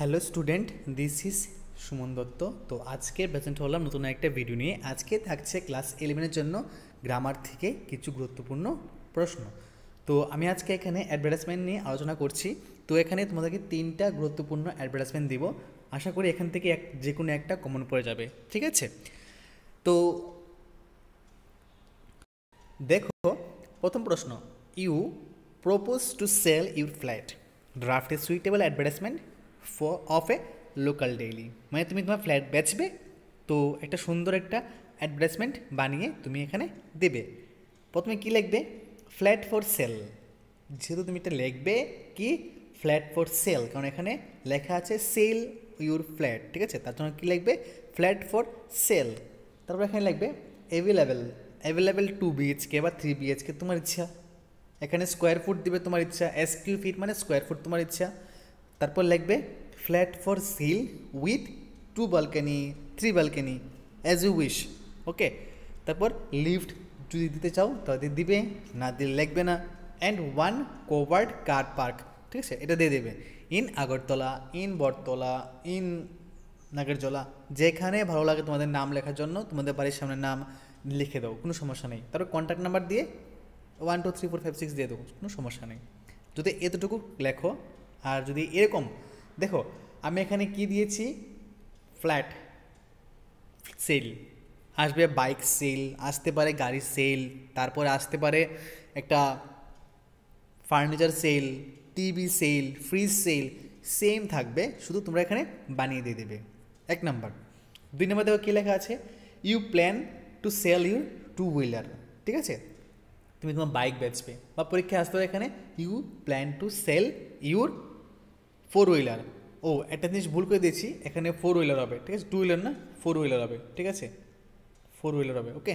Hello student, this is Suman Dutta. তো আজকে present হলাম নতুন একটা ভিডিও নিয়ে। আজকে থাকছে ক্লাস 11-এর জন্য গ্রামার থেকে কিছু গুরুত্বপূর্ণ প্রশ্ন। তো আমি আজকে এখানে অ্যাডভার্টাইজমেন্ট নিয়ে আলোচনা করছি। তো এখানে তোমাদেরকে 3টা গুরুত্বপূর্ণ অ্যাডভার্টাইজমেন্ট দিব। আশা করি এখান থেকে যে কোনো একটা কমন পড়ে যাবে, ঠিক আছে? তো দেখো, প্রথম প্রশ্ন, you propose to sell your flat, draft a suitable advertisement of a local daily. মানে তুমি তোমার ফ্ল্যাট বেচবে, তো একটা সুন্দর একটা অ্যাডভার্টাইজমেন্ট বানিয়ে তুমি এখানে দেবে। প্রথমে কি লিখবে? Flat for sell. যেহেতু তুমি এটা লিখবে কি ফ্ল্যাট ফর সেল, কারণ এখানে লেখা আছে সেল ইউর ফ্ল্যাট, ঠিক আছে? তার জন্য কী লিখবে? Flat for sell. তারপর এখানে লিখবে অ্যাভেলেবেল 2 BHK বা 3 BHK, তোমার ইচ্ছা। এখানে স্কোয়ার ফুট দিবে তোমার ইচ্ছা, SQ ফিট মানে স্কোয়ার ফুট তোমার ইচ্ছা। তারপর লিখবে flat for sale with 2 balcony 3 balcony as you wish, okay? তারপর লিফট যদি দিতে চাও তাহলে দিবে, না দিলে লিখবে না। অ্যান্ড 1 covered কার পার্ক, ঠিক আছে? এটা দিয়ে দেবে। In Agartala, in Battala, in Nagerjala, যেখানে ভালো লাগে তোমাদের নাম লেখার জন্য তোমাদের বাড়ির সামনে নাম লিখে দাও, কোনো সমস্যা নেই। তারপর কন্ট্যাক্ট নাম্বার দিয়ে 1 2 3 4 5 6 দিয়ে দেবো, কোনো সমস্যা নেই। যদি এতটুকু লেখো, আর যদি এরকম দেখো, আমি এখানে কি দিয়েছি? ফ্ল্যাট সেল আসবে, বাইক সেল আসতে পারে, গাড়ি সেল, তারপরে আসতে পারে একটা furniture sale, TV sale, fridge sale, same থাকবে, শুধু তোমরা এখানে বানিয়ে দিয়ে দেবে। 1 নাম্বার। 2 নম্বর দেখো কী লেখা আছে? You plan to sell your 2 wheeler, ঠিক আছে? তুমি তোমার বাইক বেচবে বা পরীক্ষায় আসতে হবে, এখানে you plan to sell your 4 wheeler. ও, একটা জিনিস ভুল করে দিয়েছি, এখানে 4 হুইলার হবে, ঠিক আছে? 2 হুইলার না, 4 হুইলার হবে, ঠিক আছে? 4 হুইলার হবে, ওকে?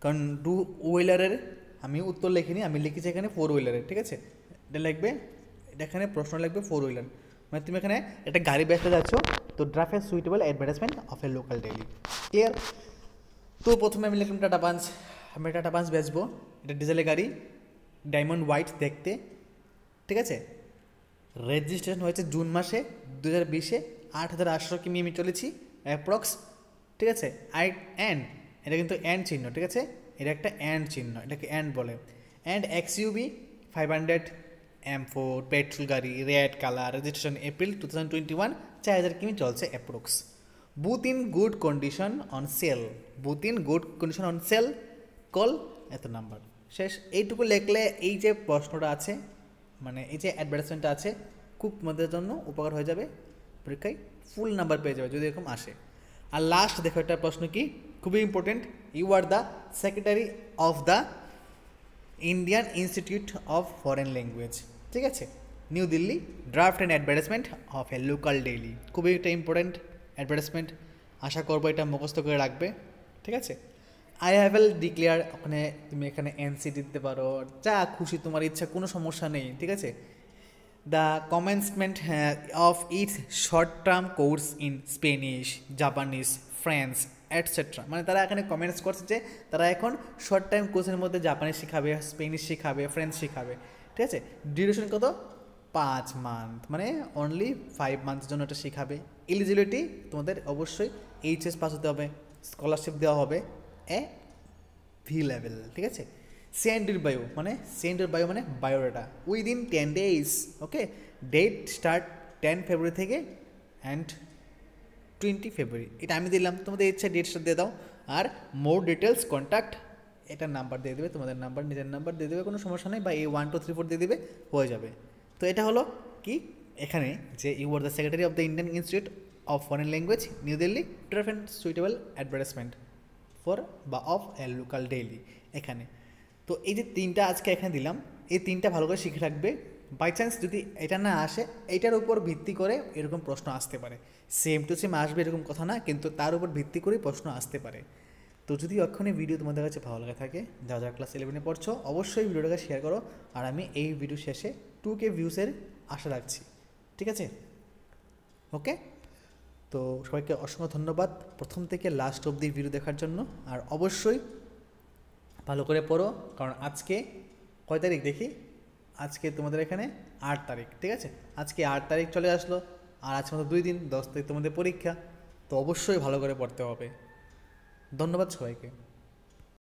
কারণ 2 হুইলারের আমি উত্তর লিখিনি, আমি লিখেছি এখানে 4 হুইলারের, ঠিক আছে? এটা লিখবে, এটা এখানে প্রশ্ন লিখবে 4 হুইলার। মানে তুমি এখানে একটা গাড়ি বেচতে যাচ্ছ, তো draft a suitable advertisement of a local daily, clear? তো প্রথমে আমি লিখলাম টাটা পাঞ্চ। আমি টাটা পাঞ্চ বেচবো, এটা ডিজেলের গাড়ি, ডায়মন্ড হোয়াইট দেখতে, ঠিক আছে? রেজিস্ট্রেশন হয়েছে জুন মাসে 2020-এ, 8,800 কিমি আমি চলেছি অ্যাপ্রক্স, ঠিক আছে? অ্যান্ড এটা কিন্তু অ্যান্ড চিহ্ন, ঠিক আছে? এটা একটা অ্যান্ড চিহ্ন, এটাকে অ্যান্ড বলে। অ্যান্ড XUV 500 M4 পেট্রোল গাড়ি, রেড কালার, রেজিস্ট্রেশন এপ্রিল 2021, 4,000 কিমি চলছে approx. Booth in good condition on sell, booth in good condition on sell, call এত নাম্বার। শেষ। এইটুকু লিখলে এই যে প্রশ্নটা আছে, মানে এই যে অ্যাডভার্টাইজমেন্টটা আছে, খুব তোমাদের জন্য উপকার হয়ে যাবে, পরীক্ষায় ফুল নাম্বার পেয়ে যাবে যদি এরকম আসে। আর লাস্ট দেখো একটা প্রশ্ন কি খুবই important, you are the secretary of the Indian Institute of Foreign Language, ঠিক আছে? New Delhi, draft and advertisement of a local daily. খুবই একটা ইম্পর্টেন্ট অ্যাডভার্টাইজমেন্ট, আশা করবো এটা মুখস্থ করে রাখবে, ঠিক আছে? আই হ্যাভ এল ডিক্লেয়ার, ওখানে তুমি এখানে NCT দিতে পারো, যা খুশি তোমার ইচ্ছা, কোনো সমস্যা নেই, ঠিক আছে? The commencement of its short term course in Spanish, Japanese, French etcetera. মানে তারা এখানে কমেন্টস করছে যে তারা এখন শর্ট টাইম কোর্সের মধ্যে জাপানিজ শেখাবে, স্পেনিশ শেখাবে, ফ্রেঞ্চ শেখাবে, ঠিক আছে? ডিউরেশন কত? 5 মান্থ, মানে অনলি 5 মান্থের জন্য এটা শেখাবে। এলিজিবিলিটি তোমাদের অবশ্যই HS পাস হতে হবে, স্কলারশিপ দেওয়া হবে V লেভেল, ঠিক আছে? সেন্ডের বায়ো মানে বায়োডাটা উইদিন 10 days, ওকে? ডেট স্টার্ট 10 ফেব্রুয়ারি থেকে অ্যান্ড 20 ফেব্রুয়ারি, এটা আমি দিলাম, তোমাদের ইচ্ছা ডেট স্টার্ট দিয়ে দাও। আর মোর ডিটেলস কন্ট্যাক্ট, এটার নাম্বার দিয়ে দেবে, তোমাদের নাম্বার, নিজের নাম্বার দিয়ে দেবে, কোনো সমস্যা নেই, বা এই 1 2 3 4 দিয়ে দেবে, হয়ে যাবে। তো এটা হলো কি এখানে যে you are the secretary of the Indian Institute of Foreign Language, New Delhi, draft and suitable advertisement for বা অফ এ লোকাল ডেইলি, এখানে। তো এই যে 3টা আজকে এখানে দিলাম, এই 3টা ভালো করে শিখে রাখবে। বাই চান্স যদি এটা না আসে, এটার উপর ভিত্তি করে এরকম প্রশ্ন আসতে পারে, সেম টু সেম আসবে এরকম কথা না, কিন্তু তার উপর ভিত্তি করেই প্রশ্ন আসতে পারে। তো যদি এক্ষুনি ভিডিও তোমাদের কাছে ভালো লাগে থাকে, যারা যারা ক্লাস 11-এ পড়ছো, অবশ্যই ভিডিওটাকে শেয়ার করো। আর আমি এই ভিডিও শেষে 2K ভিউসের আশা রাখছি, ঠিক আছে? ওকে, তো সবাইকে অসংখ্য ধন্যবাদ প্রথম থেকে লাস্ট অবধি ভিডিও দেখার জন্য। আর অবশ্যই ভালো করে পড়ো, কারণ আজকে কয় তারিখ দেখি, আজকে তোমাদের এখানে 8 তারিখ, ঠিক আছে? আজকে 8 তারিখ চলে আসলো, আর আজকে মতো 2 দিন, 10 তারিখ তোমাদের পরীক্ষা, তো অবশ্যই ভালো করে পড়তে হবে। ধন্যবাদ সবাইকে।